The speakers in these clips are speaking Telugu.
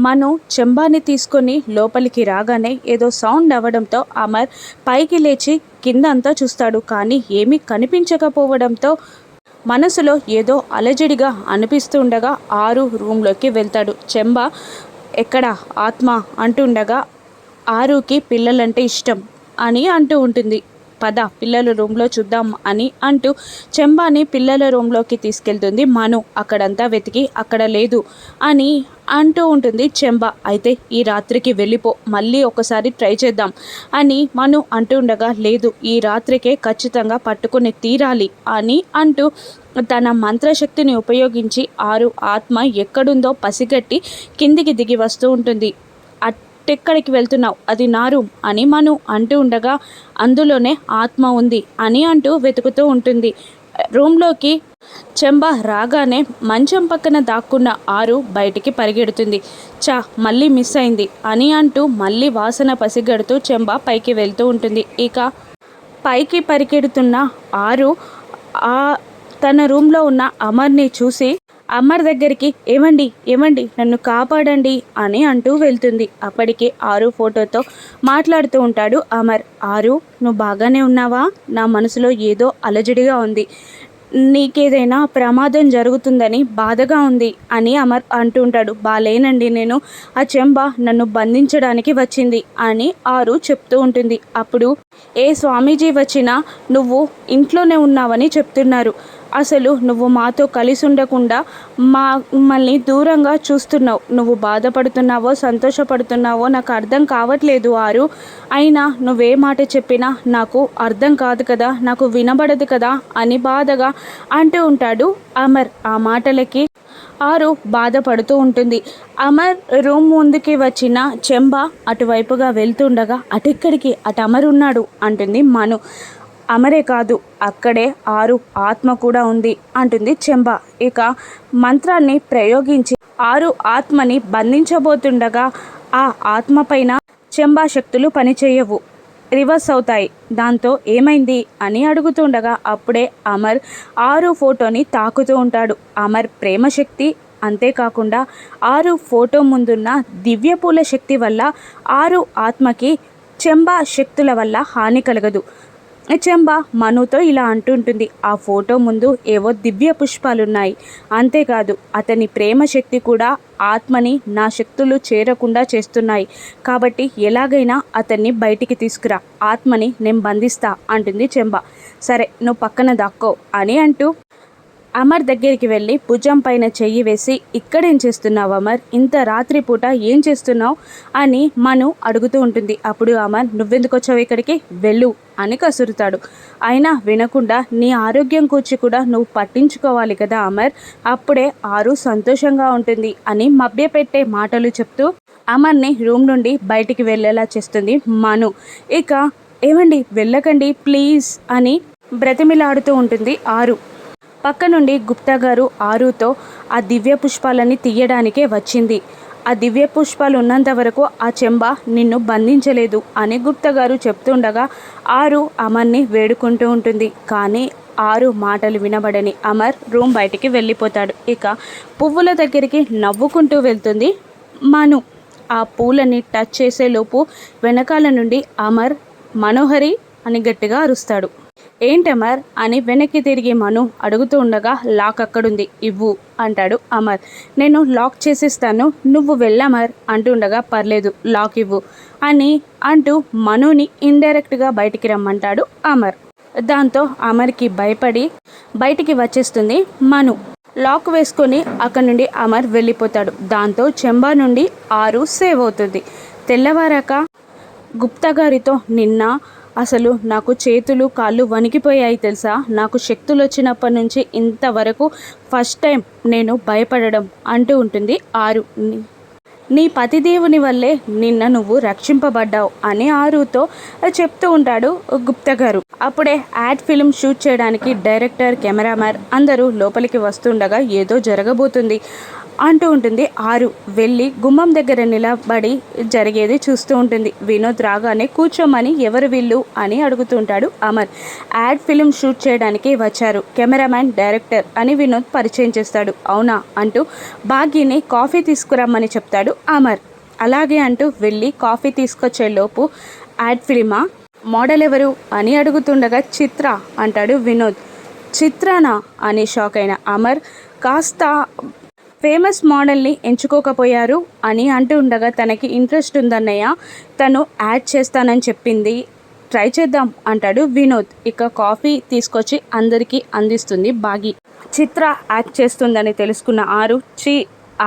మను చెంబాని తీసుకొని లోపలికి రాగానే ఏదో సౌండ్ అవ్వడంతో అమర్ పైకి లేచి కింద అంతా చూస్తాడు. కానీ ఏమీ కనిపించకపోవడంతో మనసులో ఏదో అలజడిగా అనిపిస్తూ ఉండగా ఆరు రూమ్లోకి వెళ్తాడు. చెంబ ఎక్కడ ఆత్మ అంటుండగా ఆరుకి పిల్లలంటే ఇష్టం అని అంటూ ఉంటుంది. పద పిల్లల రూమ్లో చూద్దాం అని అంటూ చెంబాని పిల్లల రూమ్లోకి తీసుకెళ్తుంది మను. అక్కడంతా వెతికి అక్కడ లేదు అని అంటూ ఉంటుంది చెంబ. అయితే ఈ రాత్రికి వెళ్ళిపో, మళ్ళీ ఒకసారి ట్రై చేద్దాం అని మను అంటూ ఉండగా లేదు, ఈ రాత్రికే ఖచ్చితంగా పట్టుకుని తీరాలి అని అంటూ తన మంత్రశక్తిని ఉపయోగించి ఆరు ఆత్మ ఎక్కడుందో పసిగట్టి కిందికి దిగి వస్తూ ఉంటుంది. ఎక్కడికి వెళ్తున్నావు, అది నా రూమ్ అని మను అంటూ ఉండగా అందులోనే ఆత్మ ఉంది అని అంటూ వెతుకుతూ ఉంటుంది. రూమ్లోకి చెంబ రాగానే మంచం పక్కన దాక్కున్న ఆరు బయటికి పరిగెడుతుంది. మళ్ళీ మిస్ అయింది అని అంటూ మళ్ళీ వాసన పసిగడుతూ చెంబ పైకి వెళ్తూ ఉంటుంది. ఇక పైకి పరిగెడుతున్న ఆరు తన రూమ్లో ఉన్న అమర్ని చూసి అమర్ దగ్గరికి ఏమండి నన్ను కాపాడండి అని అంటూ వెళ్తుంది. అప్పటికే ఆరు ఫోటోతో మాట్లాడుతూ ఉంటాడు అమర్. ఆరు, నువ్వు బాగానే ఉన్నావా? నా మనసులో ఏదో అలజడిగా ఉంది, నీకేదైనా ప్రమాదం జరుగుతుందని బాధగా ఉంది అని అమర్ అంటూ ఉంటాడు. బాలేనండి నేను, ఆ చెంబ నన్ను బంధించడానికి వచ్చింది అని ఆరు చెప్తూ ఉంటుంది. అప్పుడు ఏ స్వామీజీ వచ్చినా నువ్వు ఇంట్లోనే ఉన్నావని చెప్తున్నారు, అసలు నువ్వు మాతో కలిసి ఉండకుండా మమ్మల్ని దూరంగా చూస్తున్నావు, నువ్వు బాధపడుతున్నావో సంతోషపడుతున్నావో నాకు అర్థం కావట్లేదు ఆరు, అయినా నువ్వే మాట చెప్పినా నాకు అర్థం కాదు కదా, నాకు వినబడదు కదా అని బాధగా అంటూ ఉంటాడు అమర్. ఆ మాటలకి ఆరు బాధపడుతూ ఉంటుంది. అమర్ రూమ్ ముందుకి వచ్చిన చెంబ అటువైపుగా వెళ్తుండగా అటెక్కడికి, అటు అమర్ ఉన్నాడు అంటుంది మను. అమరే కాదు, అక్కడే ఆరు ఆత్మ కూడా ఉంది అంటుంది చెంబ. ఇక మంత్రాన్ని ప్రయోగించి ఆరు ఆత్మని బంధించబోతుండగా ఆ ఆత్మ పైన చెంబా శక్తులు పనిచేయవు, రివర్స్ అవుతాయి. దాంతో ఏమైంది అని అడుగుతుండగా అప్పుడే అమర్ ఆరు ఫోటోని తాకుతూ ఉంటాడు. అమర్ ప్రేమశక్తి, అంతేకాకుండా ఆరు ఫోటో ముందున్న దివ్యపూల శక్తి వల్ల ఆరు ఆత్మకి చెంబా శక్తుల వల్ల హాని కలగదు. చెంబ మనుతో ఇలా అంటుంటుంది, ఆ ఫోటో ముందు ఏవో దివ్య పుష్పాలున్నాయి, అంతేకాదు అతని ప్రేమ శక్తి కూడా ఆత్మని నా శక్తులు చేరకుండా చేస్తున్నాయి, కాబట్టి ఎలాగైనా అతన్ని బయటికి తీసుకురా, ఆత్మని నేను బంధిస్తా అంటుంది చెంబ. సరే నువ్వు పక్కన దాక్కో అని అంటూ అమర్ దగ్గరికి వెళ్ళి భుజం పైన చెయ్యి వేసి, ఇక్కడేం చేస్తున్నావు అమర్, ఇంత రాత్రిపూట ఏం చేస్తున్నావు అని మను అడుగుతూ ఉంటుంది. అప్పుడు అమర్, నువ్వెందుకు వచ్చావు ఇక్కడికి, వెళ్ళు అని కసురుతాడు. అయినా వినకుండా నీ ఆరోగ్యం కూర్చి కూడా నువ్వు పట్టించుకోవాలి కదా అమర్, అప్పుడే ఆరు సంతోషంగా ఉంటుంది అని మభ్యపెట్టే మాటలు చెప్తూ అమర్ని రూమ్ నుండి బయటికి వెళ్ళేలా చేస్తుంది మను. ఇక ఏమండి వెళ్ళకండి ప్లీజ్ అని బ్రతిమిలాడుతూ ఉంటుంది ఆరు. పక్క నుండి గుప్తా గారు ఆరుతో ఆ దివ్య పుష్పాలని తీయడానికే వచ్చింది, ఆ దివ్య పుష్పాలు ఉన్నంత వరకు ఆ చెంబ నిన్ను బంధించలేదు అని గుప్తా గారు చెప్తుండగా ఆరు అమర్ని వేడుకుంటూ ఉంటుంది. కానీ ఆరు మాటలు వినబడని అమర్ రూమ్ బయటికి వెళ్ళిపోతాడు. ఇక పువ్వుల దగ్గరికి నవ్వుకుంటూ వెళ్తుంది మను. ఆ పూలని టచ్ చేసేలోపు వెనకాల నుండి అమర్ మనోహరి అని గట్టిగా అరుస్తాడు. ఏంటమర్ అని వెనక్కి తిరిగి మను అడుగుతూ ఉండగా లాక్ అక్కడుంది, ఇవ్వు అంటాడు అమర్. నేను లాక్ చేసిస్తాను, నువ్వు వెళ్ళమర్ అంటుండగా పర్లేదు లాక్ ఇవ్వు అని అంటూ మనుని ఇండైరెక్ట్గా బయటికి రమ్మంటాడు అమర్. దాంతో అమర్కి భయపడి బయటికి వచ్చేస్తుంది మను. లాక్ వేసుకొని అక్కడి నుండి అమర్ వెళ్ళిపోతాడు. దాంతో చెంబా నుండి ఆరు సేవ్ అవుతుంది. తెల్లవారాక గుప్తా గారితో నిన్న అసలు నాకు చేతులు కాళ్ళు వణికిపోయాయి తెలుసా, నాకు శక్తులు వచ్చినప్పటి నుంచి ఇంతవరకు ఫస్ట్ టైం నేను భయపడడం అంటూ ఉంటుంది ఆరు. నీ పతిదేవుని వల్లే నిన్న నువ్వు రక్షింపబడ్డావు అని ఆరుతో చెప్తూ ఉంటాడు గుప్తా గారు. అప్పుడే యాడ్ ఫిల్మ్ షూట్ చేయడానికి డైరెక్టర్, కెమెరామెన్ అందరూ లోపలికి వస్తుండగా ఏదో జరగబోతుంది. అంటూ ఉంటుంది ఆరు. వెళ్ళి గుమ్మం దగ్గర నిలబడి జరిగేది చూస్తూ ఉంటుంది. వినోద్ రాగానే కూర్చోమని ఎవరు వీళ్ళు అని అడుగుతుంటాడు అమర్. యాడ్ ఫిలిం షూట్ చేయడానికి వచ్చారు, కెమెరామ్యాన్, డైరెక్టర్ అని వినోద్ పరిచయం చేస్తాడు. అవునా అంటూ భాగ్యని కాఫీ తీసుకురమ్మని చెప్తాడు అమర్. అలాగే అంటూ వెళ్ళి కాఫీ తీసుకొచ్చే లోపు యాడ్ ఫిలిమా, మోడల్ ఎవరు అని అడుగుతుండగా చిత్ర అంటాడు వినోద్. చిత్రనా అని షాక్ అయిన అమర్, కాస్త ఫేమస్ మోడల్ని ఎంచుకోకపోయారు అని అంటూ ఉండగా, తనకి ఇంట్రెస్ట్ ఉందన్నయ్య, తను యాడ్ చేస్తానని చెప్పింది, ట్రై చేద్దాం అంటాడు వినోద్. ఇక కాఫీ తీసుకొచ్చి అందరికీ అందిస్తుంది బాగి. చిత్ర యాక్ట్ చేస్తుందని తెలుసుకున్న ఆరు,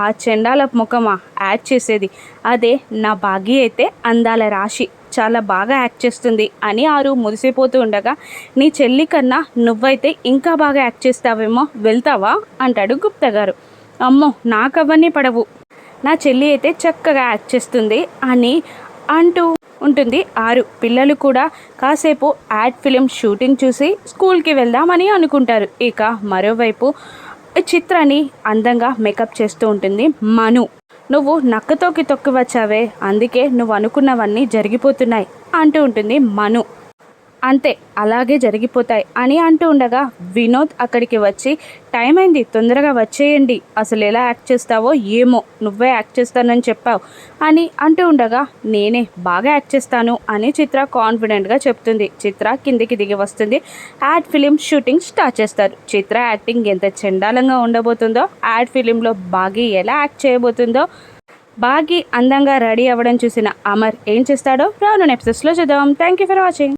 ఆ చెండాల ముఖమా యాడ్ చేసేది, అదే నా బాగి అయితే అందాల రాశి, చాలా బాగా యాక్ట్ చేస్తుంది అని ఆరు మురిసిపోతూ ఉండగా, నీ చెల్లి కన్నా నువ్వైతే ఇంకా బాగా యాక్ట్ చేస్తావేమో, వెళ్తావా అంటాడు గుప్తా గారు. అమ్మో, నాకు అవన్నీ పడవు, నా చెల్లి అయితే చక్కగా యాక్ట్ చేస్తుంది అని అంటూ ఉంటుంది ఆరు. పిల్లలు కూడా కాసేపు యాడ్ ఫిలిం షూటింగ్ చూసి స్కూల్కి వెళ్దామని అనుకుంటారు. ఇక మరోవైపు చిత్రాన్ని అందంగా మేకప్ చేస్తూ ఉంటుంది మను. నువ్వు నక్కతోకి తొక్కి వచ్చావే, అందుకే నువ్వు అనుకున్నవన్నీ జరిగిపోతున్నాయి అంటూ ఉంటుంది మను. అంతే, అలాగే జరిగిపోతాయి అని అంటూ ఉండగా వినోద్ అక్కడికి వచ్చి, టైం అయింది, తొందరగా వచ్చేయండి, అసలు ఎలా యాక్ట్ చేస్తావో ఏమో, నువ్వే యాక్ట్ చేస్తానని చెప్పావు అని అంటూ ఉండగా, నేనే బాగా యాక్ట్ చేస్తాను అని చిత్ర కాన్ఫిడెంట్గా చెప్తుంది. చిత్ర కిందికి దిగి వస్తుంది. యాడ్ ఫిలిం షూటింగ్ స్టార్ట్ చేస్తారు. చిత్ర యాక్టింగ్ ఎంత చండాలంగా ఉండబోతుందో, యాడ్ ఫిలింలో బాగి ఎలా యాక్ట్ చేయబోతుందో, బాగి అందంగా రెడీ అవ్వడం చూసిన అమర్ ఏం చేస్తాడో రానున్న ఎపిసోడ్స్లో చూద్దాం. Thank you for watching.